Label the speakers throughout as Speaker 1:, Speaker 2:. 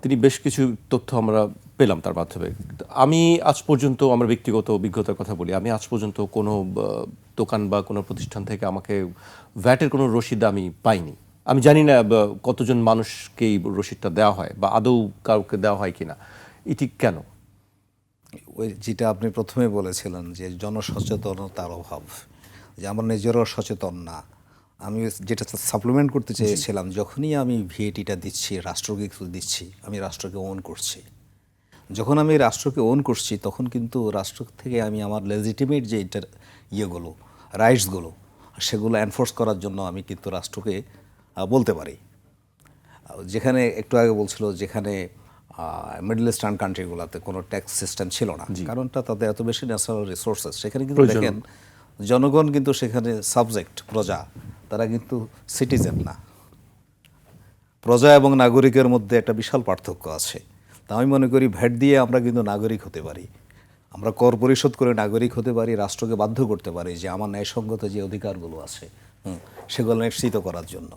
Speaker 1: তিনি বেশ কিছু তথ্য আমরা পেলাম তার মাধ্যমে। আমি আজ পর্যন্ত আমার ব্যক্তিগত অভিজ্ঞতার কথা বলি, আমি আজ পর্যন্ত কোনো দোকান বা কোনো প্রতিষ্ঠান থেকে আমাকে ভ্যাটের কোনো রসিদ আমি পাইনি। আমি জানি না কতজন মানুষকে এই রসিদটা দেওয়া হয় বা আদৌ কাউকে দেওয়া হয় কিনা, এটি কেন?
Speaker 2: ওই যেটা আপনি প্রথমে বলেছিলেন যে জনসচেতনতার অভাব, যে আমরা নিজেরও সচেতন না। আমি যেটা সাপ্লিমেন্ট করতে চেয়েছিলাম, যখনই আমি ভিএটিটা দিচ্ছি, রাষ্ট্রকে কিছু দিচ্ছি, আমি রাষ্ট্রকে ওন করছি। যখন আমি রাষ্ট্রকে ওন করছি, তখন কিন্তু রাষ্ট্র থেকে আমি আমার লেজিটিমেট যে ইয়েগুলো, রাইটসগুলো, সেগুলো এনফোর্স করার জন্য আমি কিন্তু রাষ্ট্রকে বলতে পারি। যেখানে একটু আগে বলছিল, যেখানে মিডল ইস্টার্ন কান্ট্রিগুলোতে কোনো ট্যাক্স সিস্টেম ছিল না, কারণটা তাদের এত বেশি ন্যাচারাল রিসোর্সেস। সেখানে কিন্তু দেখেন জনগণ কিন্তু সেখানে সাবজেক্ট, প্রজা, তারা কিন্তু সিটিজেন না। প্রজা এবং নাগরিকের মধ্যে একটা বিশাল পার্থক্য আছে। তা আমি মনে করি ভ্যাট দিয়ে আমরা কিন্তু নাগরিক হতে পারি, আমরা কর পরিশোধ করে নাগরিক হতে পারি, রাষ্ট্রকে বাধ্য করতে পারি যে আমার ন্যায়সঙ্গত যে অধিকারগুলো আছে সেগুলো নিশ্চিত করার জন্য।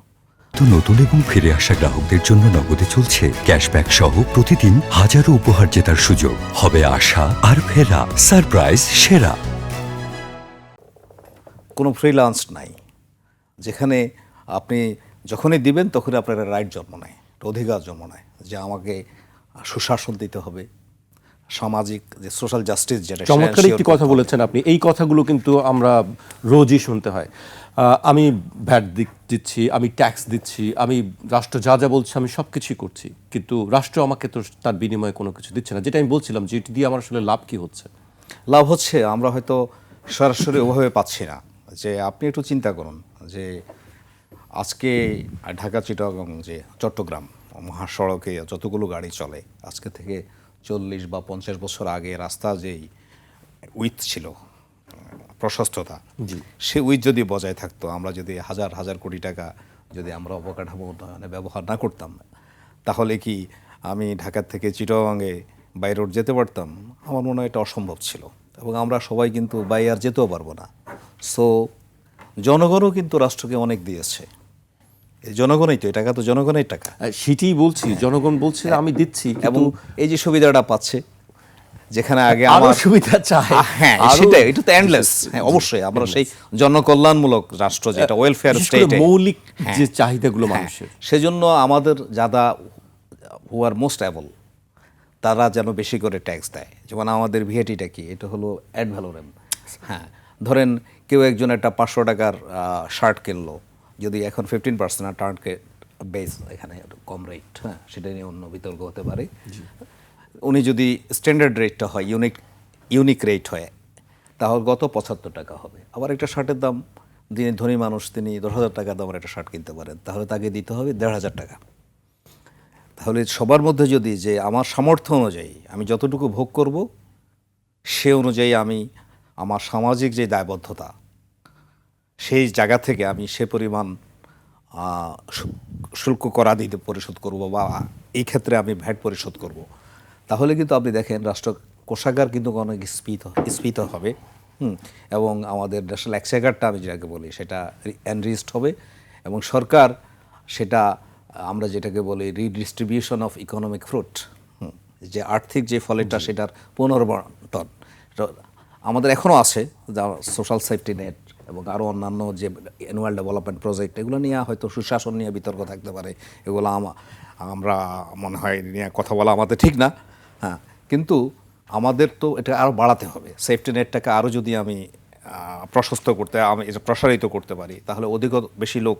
Speaker 3: তো নতুন এবং ফিরে আসা গ্রাহকদের জন্য নগদে চলছে ক্যাশব্যাক সহ প্রতিদিন হাজারো উপহার জেতার সুযোগ। হবে আশা আর ফেরা, সারপ্রাইজ সেরা।
Speaker 2: কোনো ফ্রিল্যান্স নাই, যেখানে আপনি যখনই দিবেন তখনই আপনার একটা রাইট জন্ম নেয়, একটা অধিকার জন্ম নেয় যে আমাকে সুশাসন দিতে হবে, সামাজিক যে সোশ্যাল জাস্টিস, যেটা
Speaker 1: চমৎকার একটি কথা বলেছেন আপনি। এই কথাগুলো কিন্তু আমরা রোজই শুনতে হয়। আমি ভ্যাট দিচ্ছি, আমি ট্যাক্স দিচ্ছি, আমি রাষ্ট্র যা যা বলছে আমি সব কিছুই করছি, কিন্তু রাষ্ট্র আমাকে তো তার বিনিময়ে কোনো কিছু দিচ্ছে না। যেটা আমি বলছিলাম যে এটি দিয়ে আমার আসলে লাভ কি হচ্ছে?
Speaker 2: লাভ হচ্ছে আমরা হয়তো সরাসরি ওভাবে পাচ্ছি না। যে আপনি একটু চিন্তা করুন যে আজকে ঢাকা চিটাগং যে চট্টগ্রাম মহাসড়কে যতগুলো গাড়ি চলে, আজকে থেকে 40 বা 50 বছর আগে রাস্তা যেই উইথ ছিল, প্রশস্ততা, সে উইথ যদি বজায় থাকতো, আমরা যদি হাজার হাজার কোটি টাকা যদি আমরা অবকাঠামো উন্নয়নে ব্যবহার না করতাম, তাহলে কি আমি ঢাকা থেকে চিটাগংয়ে বাই রোড যেতে পারতাম? আমার মনে হয় এটা অসম্ভব ছিল, এবং আমরা সবাই কিন্তু বাই আর যেতেও পারবো না। সো জনগণও কিন্তু রাষ্ট্রকে অনেক দিয়েছে। এই জনগণই তো, এই টাকা তো জনগণের টাকা।
Speaker 1: সেটাই বলছি, জনগণ বলছে আমি দিচ্ছি,
Speaker 2: এবং এই যে সুবিধাটা পাচ্ছে, যেখানে আগে
Speaker 1: আরো
Speaker 2: আমার
Speaker 1: সুবিধা চাই,
Speaker 2: হ্যাঁ সেটাই, এটা তো এন্ডলেস। হ্যাঁ অবশ্যই আমরা সেই জনকল্যাণমূলক রাষ্ট্র, যেটা ওয়েলফেয়ার স্টেট,
Speaker 1: মৌলিক যে চাহিদাগুলো মানুষের,
Speaker 2: সেজন্য আমাদের যারা হু আর মোস্ট অ্যাবল, তারা যেন বেশি করে ট্যাক্স দেয়। যেমন আমাদের ভিএটিটা কি, এটা হলো অ্যাড ভ্যালোরেম। হ্যাঁ, ধরেন কেউ একজন একটা 500 টাকার শার্ট কিনলো, যদি এখন 15% আর টার্গেট বেস এখানে কম রেট, হ্যাঁ সেটা নিয়ে অন্য বিতর্ক হতে পারে। উনি যদি স্ট্যান্ডার্ড রেটটা হয়, ইউনিক রেট হয়, তাহলে গত 75 টাকা হবে। আবার একটা শার্টের দাম, যিনি ধনী মানুষ তিনি 10,000 টাকা দামের একটা শার্ট কিনতে পারেন, তাহলে তাকে দিতে হবে 1,500 টাকা। তাহলে সবার মধ্যে যদি যে আমার সামর্থ্য অনুযায়ী আমি যতটুকু ভোগ করব, সে অনুযায়ী আমি আমার সামাজিক যে দায়বদ্ধতা, সেই জায়গা থেকে আমি সে পরিমাণ শুল্ক করাদি পরিশোধ করব, বা এই ক্ষেত্রে আমি ভ্যাট পরিশোধ করব, তাহলে কিন্তু আপনি দেখেন রাষ্ট্র কোষাগার কিন্তু অনেক স্ফীত হবে। এবং আমাদের ন্যাশনাল এক্সচেকারটা আমি যেটাকে বলি সেটা এনরিচড হবে, এবং সরকার সেটা আমরা যেটাকে বলি রিডিস্ট্রিবিউশন অফ ইকোনমিক ফ্রুট, যে আর্থিক যে ফলেটা সেটার পুনর্বন্টন আমাদের এখনও আছে, যা সোশ্যাল সেফটি নেট এবং আরও অন্যান্য যে অ্যানুয়াল ডেভেলপমেন্ট প্রজেক্ট, এগুলো নিয়ে হয়তো সুশাসন নিয়ে বিতর্ক থাকতে পারে। এগুলো আমরা মনে হয় নিয়ে কথা বলা আমাদের ঠিক না। হ্যাঁ, কিন্তু আমাদের তো এটা আরও বাড়াতে হবে। সেফটি নেটটাকে আরও যদি আমি প্রশস্ত করতে, আমি এটা প্রসারিত করতে পারি, তাহলে অধিক বেশি লোক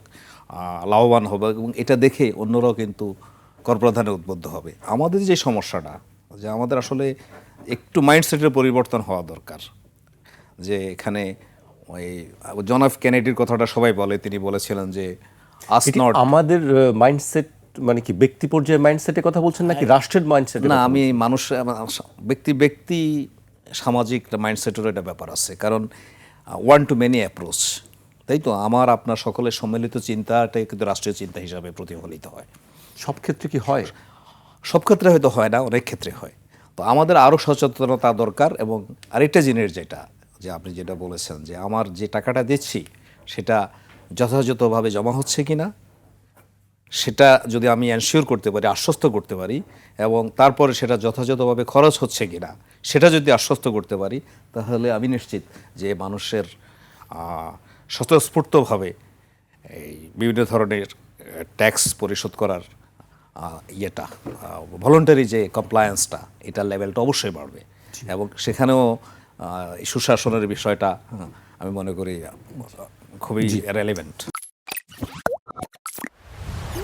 Speaker 2: লাভবান হবে, এবং এটা দেখে অন্যরাও কিন্তু করপ্রদানে উদ্বুদ্ধ হবে। আমাদের যে সমস্যাটা, যে আমাদের আসলে একটু মাইন্ডসেটের পরিবর্তন হওয়া দরকার। যে এখানে ওই জন এফ কেনেডির কথাটা সবাই বলে, তিনি বলেছিলেন যে
Speaker 1: আমাদের মাইন্ডসেট মানে কি ব্যক্তি পর্যায়ে মাইন্ডসেটের কথা বলছেন নাকি রাষ্ট্রের মাইন্ডসেট?
Speaker 2: না, আমি মানুষ ব্যক্তি সামাজিক মাইন্ডসেটেরও একটা ব্যাপার আছে, কারণ ওয়ান টু মেনি অ্যাপ্রোচ, তাই তো আমার আপনার সকলের সম্মিলিত চিন্তাটাই কিন্তু রাষ্ট্রীয় চিন্তা হিসাবে প্রতিফলিত হয়।
Speaker 1: সব ক্ষেত্রে কি হয়?
Speaker 2: সব ক্ষেত্রে হয়তো হয় না, অনেক ক্ষেত্রে হয়। তো আমাদের আরও সচেতনতা দরকার। এবং আরেকটা জিনিস যেটা, যে আপনি যেটা বলেছেন যে আমার যে টাকাটা দিচ্ছি সেটা যথাযথভাবে জমা হচ্ছে কি না, সেটা যদি আমি এনশিওর করতে পারি, আশ্বস্ত করতে পারি, এবং তারপরে সেটা যথাযথভাবে খরচ হচ্ছে কিনা সেটা যদি আশ্বস্ত করতে পারি, তাহলে আমি নিশ্চিত যে মানুষের স্বতঃস্ফূর্তভাবে এই বিভিন্ন ধরনের ট্যাক্স পরিশোধ করার ইয়েটা ভলান্টারি যে কমপ্লায়েন্সটা, এটার লেভেলটা অবশ্যই বাড়বে। এবং সেখানেও এই সুশাসনের বিষয়টা আমি মনে করি খুবই রেলেভেন্ট।